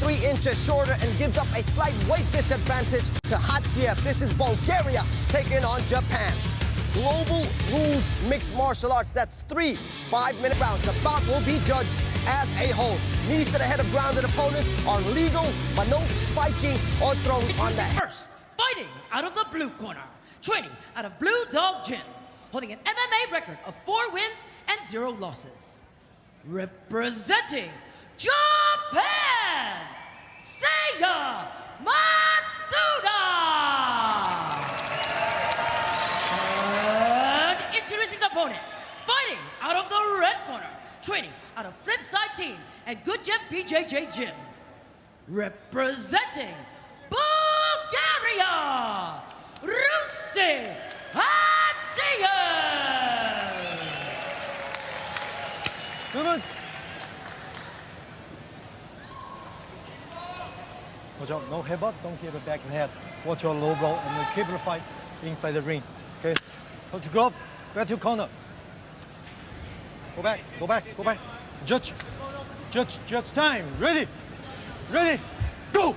3 inches shorter and gives up a slight weight disadvantage to Hadzhiev. This is Bulgaria taking on Japan. Global rules mixed martial arts. That's 3 5-minute rounds. The bout will be judged as a whole. Knees to the head of grounded opponents are legal, but no spiking or throwing on the head. First, fighting out of the blue corner, training out of Blue Dog Gym, holding an MMA record of 4 wins and 0 losses. Representing Japan, Seiya Mastura! And introducing his opponent, fighting out of the red corner, training out of Flipside Team and Good Gym BJJ Gym. Representing Bulgaria, Rusi Hadzhiev! Watch out, no headbutt, don't give it back and head. Watch your low blow and keep the fight inside the ring. Okay? Put your glove, back to your corner. Go back, go back, go back. Judge time. Ready, go!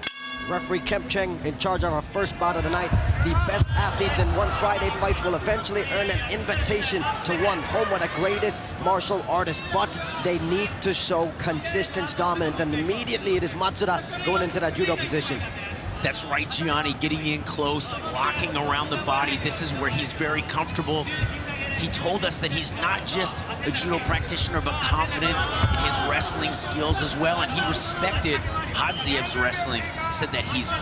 Referee Kemp Cheng in charge of our first bout of the night. The best athletes in one Friday fights will eventually earn an invitation to one home of the greatest martial artists, but they need to show consistent dominance, and immediately it is Mastura going into that judo position. That's right, Gianni, getting in close, locking around the body. This is where he's very comfortable. He told us that he's not just a judo practitioner, but confident in his wrestling skills as well, and he respected Hadzhiev's wrestling. He said that he's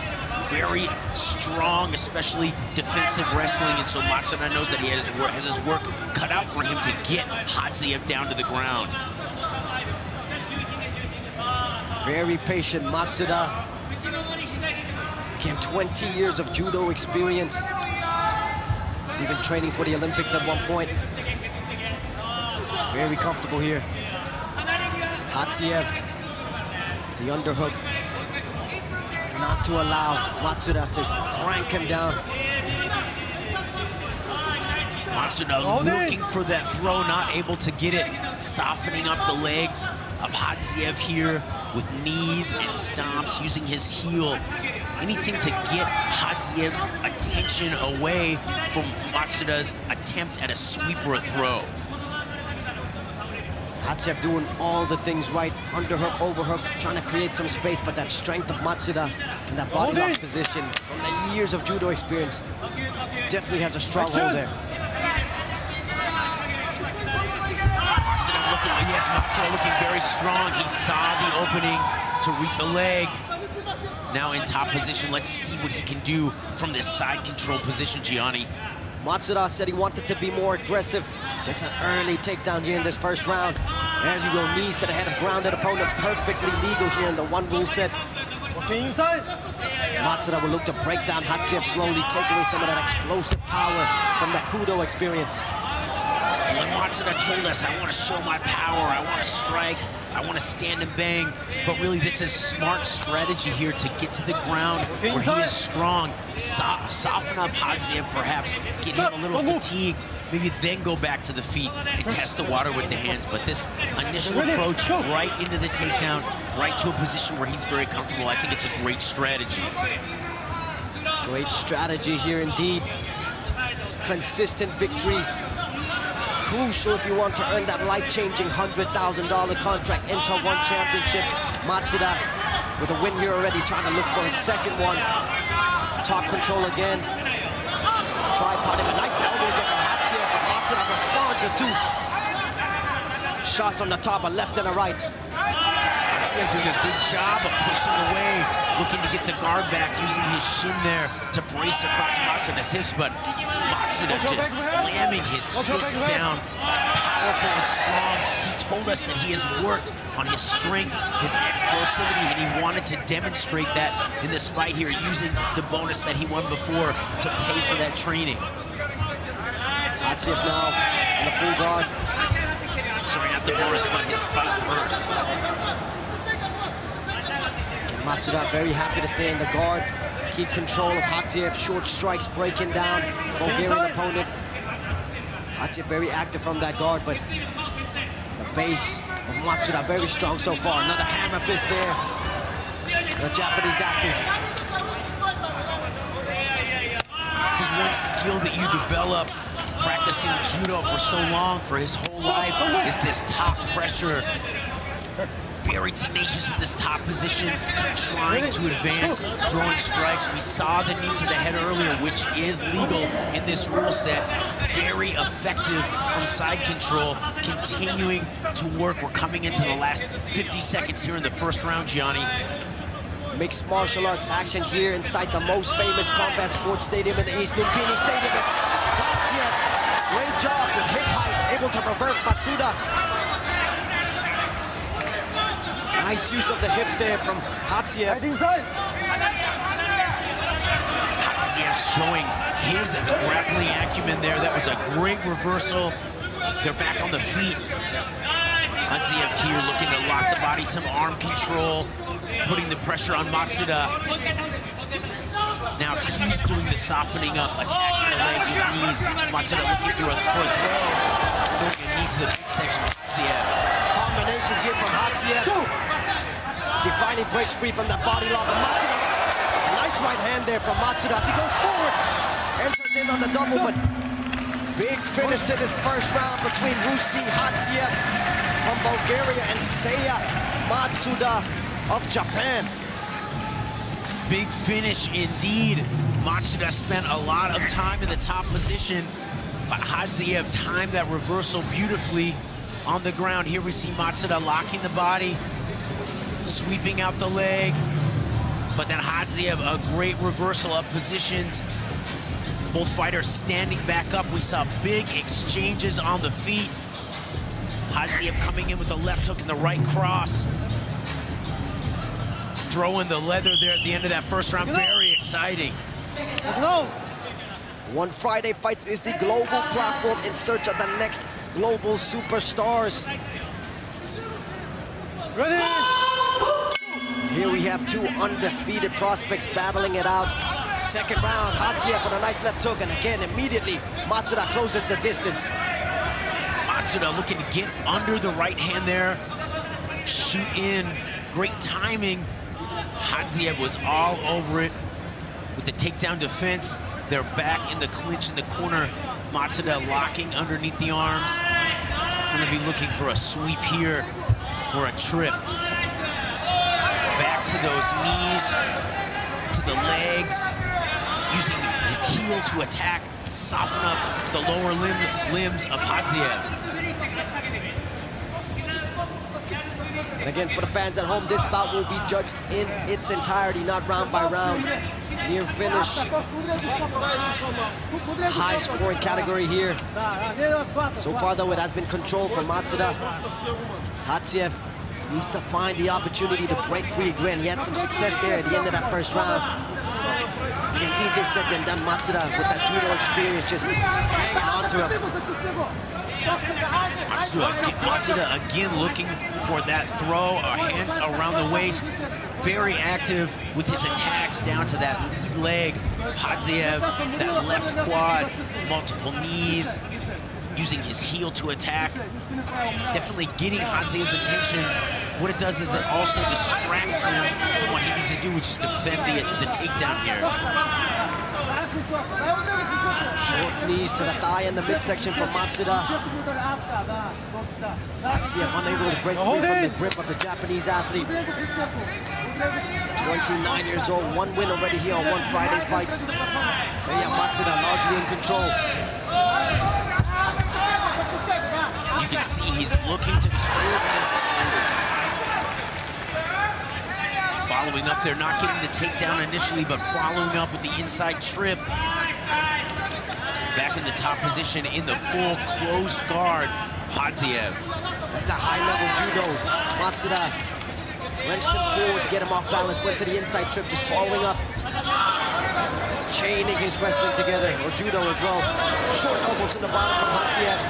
very strong, especially defensive wrestling, and so Mastura knows that he has his work cut out for him to get Hadzhiev down to the ground. Very patient, Mastura. Again, 20 years of judo experience. He's even training for the Olympics at one point. Very comfortable here. Hadzhiev, the underhook. Trying not to allow Mastura to crank him down. Mastura looking for that throw, not able to get it. Softening up the legs of Hadzhiev here with knees and stomps, using his heel. Anything to get Hadzhiev's attention away from Matsura's attempt at a sweep or a throw. Hadzhiev doing all the things right. Underhook, overhook, trying to create some space, but that strength of Mastura in that body lock position from the years of judo experience definitely has a stronghold there. Mastura looking very strong. He saw the opening to reap the leg. Now in top position, let's see what he can do from this side control position, Gianni. Mastura said he wanted to be more aggressive. Gets an early takedown here in this first round. As you go, knees to the head of grounded opponent, perfectly legal here in the one rule set. Okay, inside. Mastura will look to break down Hadzhiev slowly, take away some of that explosive power from that kudo experience. When Mastura told us, I want to show my power, I want to strike, I want to stand and bang, but really this is smart strategy here to get to the ground where he is strong, soften up Hadzhiev perhaps, get him a little fatigued, maybe then go back to the feet and test the water with the hands. But this initial approach right into the takedown, right to a position where he's very comfortable, I think it's a great strategy. Great strategy here indeed. Consistent victories. Crucial if you want to earn that life-changing $100,000 contract into one championship. Mastura with a win here already, trying to look for his second one. Top control again. Tripod him, a nice elbows there from Hadzhiev, but Mastura responds with 2 shots from the top, a left and a right. Hadzhiev doing a good job of pushing away, looking to get the guard back, using his shin there to brace across Matsura's hips, but Mastura just slamming his fist down, powerful and strong. He told us that he has worked on his strength, his explosivity, and he wanted to demonstrate that in this fight here, using the bonus that he won before to pay for that training. Hadzhiev now in the full guard. Sorry, not the bonus, but his fight purse. Mastura very happy to stay in the guard, keep control of Hadzhiev, short strikes breaking down his Bulgarian opponent. Hadzhiev very active from that guard, but the base of Mastura very strong so far. Another hammer fist there. The Japanese athlete. This is one skill that you develop practicing judo for so long, for his whole life, is this top pressure. Very tenacious in this top position, trying to advance, throwing strikes. We saw the knee to the head earlier, which is legal in this rule set. Very effective from side control, continuing to work. We're coming into the last 50 seconds here in the first round, Gianni. Mixed martial arts action here inside the most famous combat sports stadium in the East, Lumpini Stadium. Is Hadzhiev. Great job with hip height, able to reverse Matsuda. Nice use of the hips there from Hadzhiev. Hadzhiev showing his grappling acumen there. That was a great reversal. They're back on the feet. Hadzhiev here looking to lock the body, some arm control, putting the pressure on Matsuda. Now he's doing the softening up, attacking the legs with knees. Matsuda looking for a throw, throwing a knee to the midsection of Hadzhiev. Combinations here from Hadzhiev. He finally breaks free from that body lock of Matsuda. Nice right hand there from Matsuda. He goes forward, enters in on the double, but big finish to this first round between Rusi Hadzhiev from Bulgaria and Seiya Mastura of Japan. Big finish indeed. Matsuda spent a lot of time in the top position, but Hadzhiev timed that reversal beautifully on the ground. Here we see Matsuda locking the body, sweeping out the leg, but then Hadzhiev, a great reversal of positions. Both fighters standing back up. We saw big exchanges on the feet. Hadzhiev coming in with the left hook and the right cross. Throwing the leather there at the end of that first round. Very exciting. One Friday Fights is the global platform in search of the next global superstars. Ready? Here we have two undefeated prospects battling it out. Second round, Hadzhiev with a nice left hook, and again, immediately, Matsuda closes the distance. Matsuda looking to get under the right hand there, shoot in, great timing. Hadzhiev was all over it with the takedown defense. They're back in the clinch in the corner. Matsuda locking underneath the arms. Gonna be looking for a sweep here or a trip. Back to those knees, to the legs, using his heel to attack, soften up the lower limbs of Hadzhiev. And again, for the fans at home, this bout will be judged in its entirety, not round by round. Near finish. High scoring category here. So far, though, it has been controlled for Matsuda. Hadzhiev needs to find the opportunity to break free again. He had some success there at the end of that first round. Again, easier said than done. Matsuda, with that judo experience, just hanging on to him. Matsuda again looking for that throw, hands around the waist. Very active with his attacks down to that lead leg of Hadzhiev, that left quad, multiple knees, using his heel to attack. Definitely getting Hadzhiev's attention. What it does is it also distracts him from what he needs to do, which is defend the takedown here. Short knees to the thigh in the midsection from Matsuda. Hadzhiev unable to break free from the grip of the Japanese athlete. 29 years old, one win already here on One Friday Fights. Seiya Mastura largely in control. You can see he's looking to trip. Following up there, not getting the takedown initially, but following up with the inside trip. Back in the top position in the full closed guard of Hadzhiev. That's the high-level judo. Matsuda wrenched him forward to get him off balance, went to the inside trip, just following up. Chaining his wrestling together, or judo as well. Short elbows in the bottom from Hadzhiev.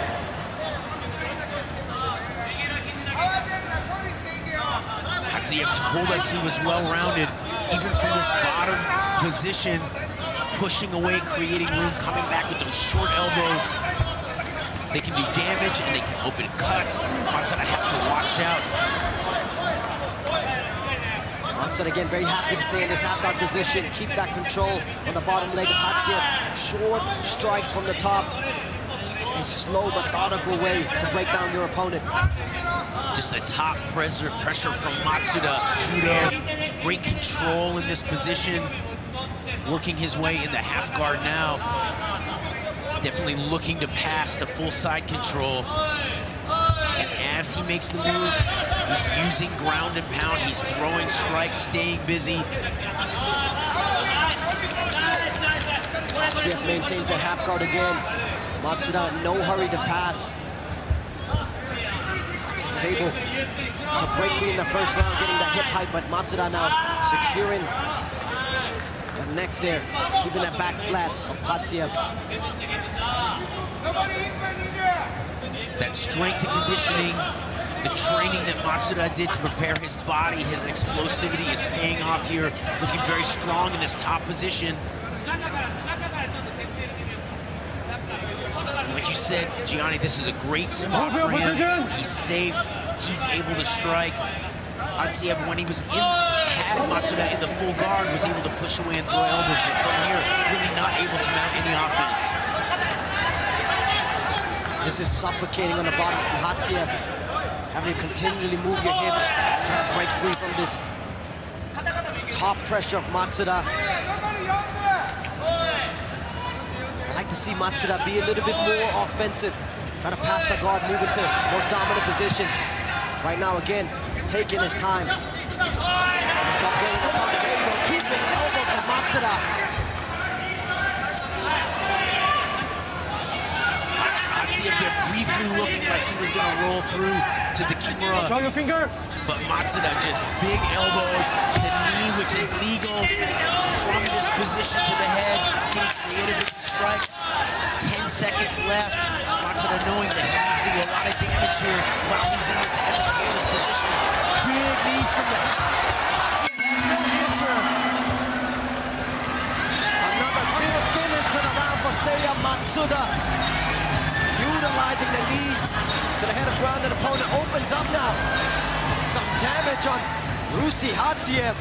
Hadzhiev told us he was well-rounded, even from this bottom position, pushing away, creating room, coming back with those short elbows. They can do damage and they can open cuts. Matsuda has to watch out. Matsuda again very happy to stay in this half guard position, keep that control on the bottom leg of Hadzhiev. Short strikes from the top. A slow, methodical way to break down your opponent. Just the top pressure from Matsuda. Judo, great control in this position. Working his way in the half guard now. Definitely looking to pass to full side control. And as he makes the move, he's using ground and pound. He's throwing strikes, staying busy. Hadzhiev maintains the half guard again. Matsuda, no hurry to pass. Hadzhiev was able to break free in the first round, getting that hip hike, but Matsuda now securing the neck there, keeping that back flat of Hadzhiev. That strength and conditioning, the training that Matsuda did to prepare his body, his explosivity is paying off here, looking very strong in this top position. Like you said, Gianni, this is a great spot for him. He's safe, he's able to strike. Hadzhiev, when he was had Matsuda in the full guard, was able to push away and throw elbows, but from here, really not able to mount any offense. This is suffocating on the bottom from Hadzhiev. Having to continually move your hips, trying to break free from this top pressure of Matsuda. I like to see Matsuda be a little bit more offensive, trying to pass the guard, move into more dominant position. Right now, again, taking his time. There you go, two big elbows from Matsuda. Hadzhiev there briefly looking like he was going to roll through to the Kimura. Draw your finger. But Matsuda just big elbows, the knee, which is legal, from this position to the head, getting creative with the strikes. 10 seconds left. Matsuda knowing that he needs to do a lot of damage here while he's in this advantageous position. Big knees from the top. Hadzhiev has no answer. Another big finish to the round for Seiya Mastura. Utilizing the knees to the head of grounded opponent, opens up now. Some damage on Rusi Hadzhiev.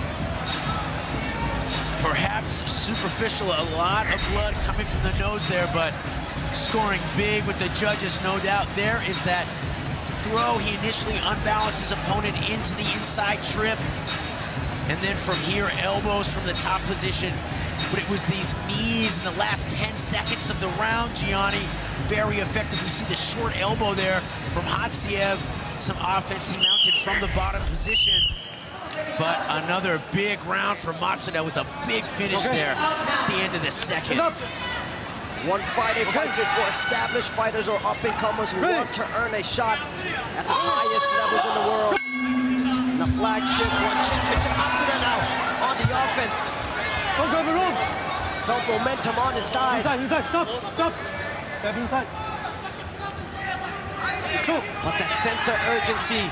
Perhaps superficial, a lot of blood coming from the nose there, but scoring big with the judges, no doubt. There is that throw. He initially unbalanced his opponent into the inside trip. And then from here, elbows from the top position. But it was these knees in the last 10 seconds of the round, Gianni. Very effective. We see the short elbow there from Hadzhiev. Some offense he mounted from the bottom position. But another big round for Matsuda with a big finish there at the end of the second. One Friday fights is for established fighters or up-and-comers who want to earn a shot at the highest levels in the world. And the flagship One Championship. Matsuda now on the offense. Don't go the room. Felt momentum on his side. Inside, stop. Step inside. But that sense of urgency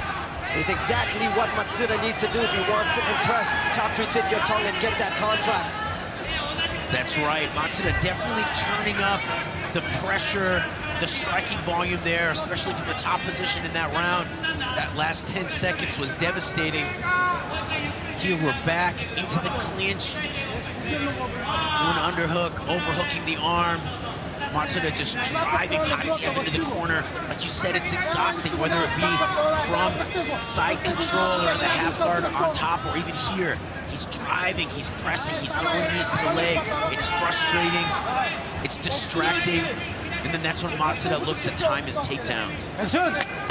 is exactly what Matsuda needs to do if he wants to impress Chatri Sityodtong and get that contract. That's right. Matsuda definitely turning up the pressure, the striking volume there, especially from the top position in that round. That last 10 seconds was devastating. Here we're back into the clinch. One underhook, overhooking the arm. Matsuda just driving Hadzhiev into the corner. Like you said, it's exhausting, whether it be from side control or the half guard on top, or even here. He's driving, he's pressing, he's throwing knees to the legs. It's frustrating, it's distracting. And then that's when Matsuda looks to time his takedowns.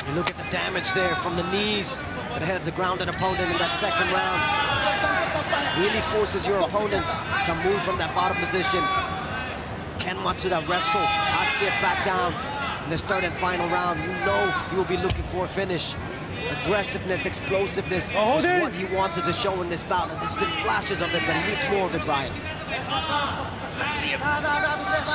You look at the damage there from the knees to the head of the grounded opponent in that second round. Really forces your opponent to move from that bottom position. Can Matsuda wrestle Hadzhiev back down in this third and final round? You know he will be looking for a finish. Aggressiveness, explosiveness is what he wanted to show in this bout. And there's been flashes of it, but he needs more of it, Brian. Hadzhiev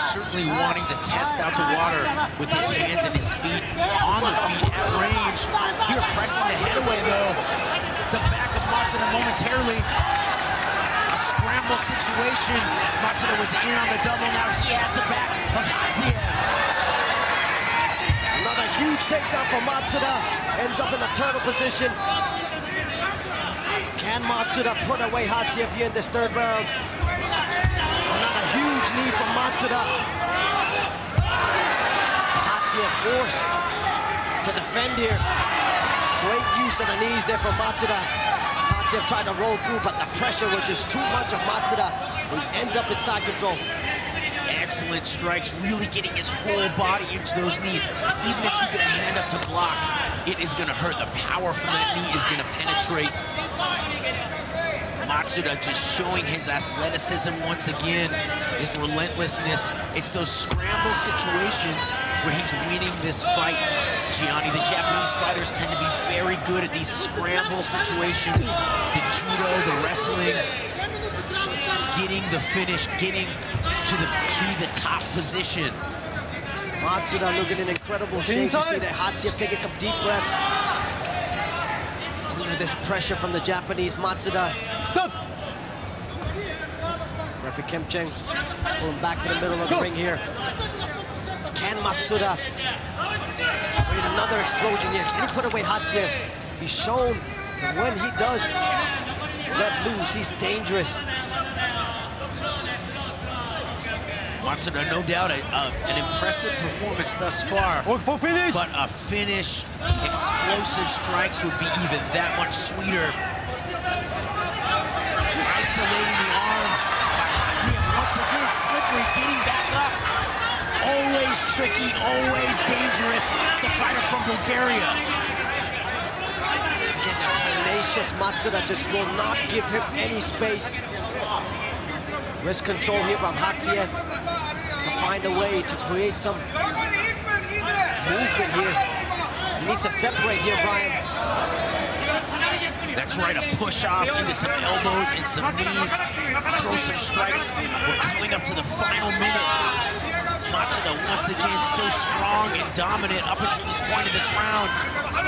certainly wanting to test out the water with his hands and his feet on the feet at range. Here pressing the head away though. The back of Matsuda momentarily. A scramble situation. Matsuda was in on the double. Now he has the back of Hadzhiev. Another huge takedown for Matsuda. Ends up in the turtle position. Can Can Matsuda put away Hadzhiev here in this third round? Another huge knee from Matsuda. Hadzhiev forced to defend here. Great use of the knees there from Matsuda. Hadzhiev tried to roll through, but the pressure was just too much of Matsuda. He ends up in side control. Excellent strikes, really getting his whole body into those knees. Even if you get a hand up to block, it is going to hurt. The power from that knee is going to penetrate. Matsuda just showing his athleticism once again, his relentlessness. It's those scramble situations where he's winning this fight, Gianni. The Japanese fighters tend to be very good at these scramble situations. The judo, the wrestling, getting the finish, getting to the top position. Matsuda looking in incredible shape. You see that Hadzhiev taking some deep breaths. Under this pressure from the Japanese, Matsuda. Stop. Referee Kim Cheng pulling back to the middle of the ring here. Can Matsuda create another explosion here? Can he put away Hadzhiev? He's shown that when he does let loose, he's dangerous. Matsuda, no doubt, an impressive performance thus far. Work for finish. But a finish, explosive strikes would be even that much sweeter. Isolating the arm by Hadzhiev once again, slippery, getting back up. Always tricky, always dangerous. The fighter from Bulgaria. Again, a tenacious Matsuda just will not give him any space. Wrist control here from Hadzhiev. To find a way to create some movement here. He needs to separate here, Brian. That's right, a push off into some elbows and some knees. Throw some strikes. We're coming up to the final minute. Matsuda once again so strong and dominant up until this point in this round. Not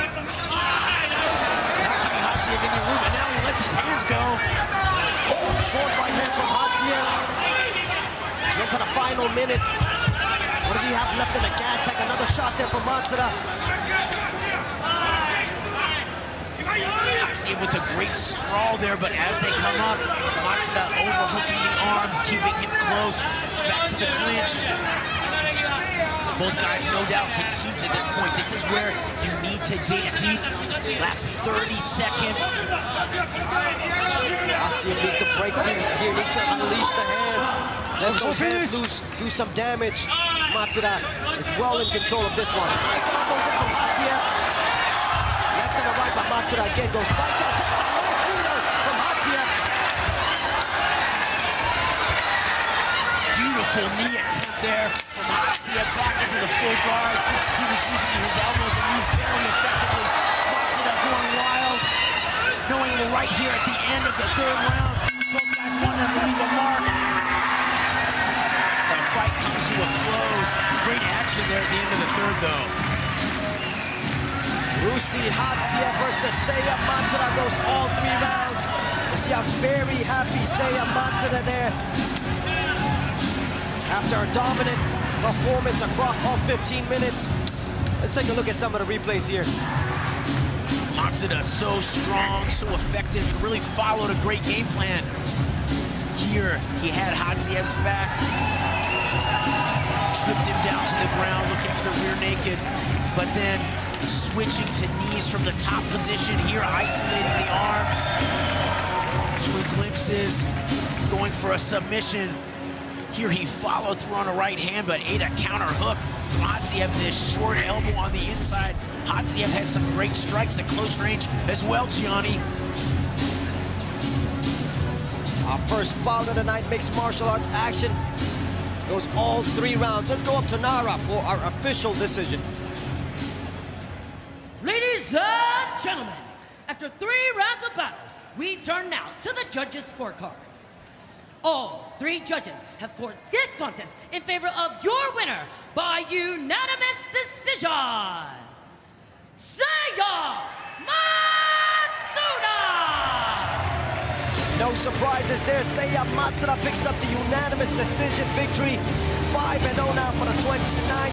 giving Hadzhiev any room, and now he lets his hands go. Short right hand from Hadzhiev. Let's get to the final minute. What does he have left in the gas tank? Another shot there from Matsuda. Hadzhiev with a great sprawl there, but as they come up, Matsuda overhooking the arm, keeping him close, back to the clinch. Both guys, no doubt, fatigued at this point. This is where you need to dig deep. Last 30 seconds. Hadzhiev needs to break free here, needs to unleash the hands. Let those hands loose, do some damage. Matsuda is well in control of this one. Nice elbow from Hadzhiev. Left and a right, but Matsuda again goes right to attack. The nice leader from Hadzhiev. Beautiful knee attempt there from Hadzhiev, back into the full guard. He was using his elbows and knees very effectively. Matsuda going wild, knowing we're right here at the end of the third round. Both guys wanted to leave a mark. The fight comes to a close. Great action there at the end of the third, though. Rusi Hadzhiev versus Seiya Mastura goes all 3 rounds. You see a very happy Seiya Mastura there. After a dominant performance across all 15 minutes. Let's take a look at some of the replays here. Matsuda so strong, so effective, really followed a great game plan. Here, he had Hadzhiev's back. Tripped him down to the ground, looking for the rear naked. But then switching to knees from the top position here, isolating the arm. Showing glimpses, going for a submission. Here he followed through on a right hand, but ate a counter hook from Hadzhiev. This short elbow on the inside. Hadzhiev had some great strikes at close range as well, Gianni. Our first bout of the night, mixed martial arts action. Goes all 3 rounds. Let's go up to Nara for our official decision. Ladies and gentlemen, after 3 rounds of battle, we turn now to the judges' scorecards. All 3 judges have scored this contest in favor of your winner by unanimous decision, Seiya Mastura! No surprises there. Seiya Mastura picks up the unanimous decision victory. 5-0 now for the 29.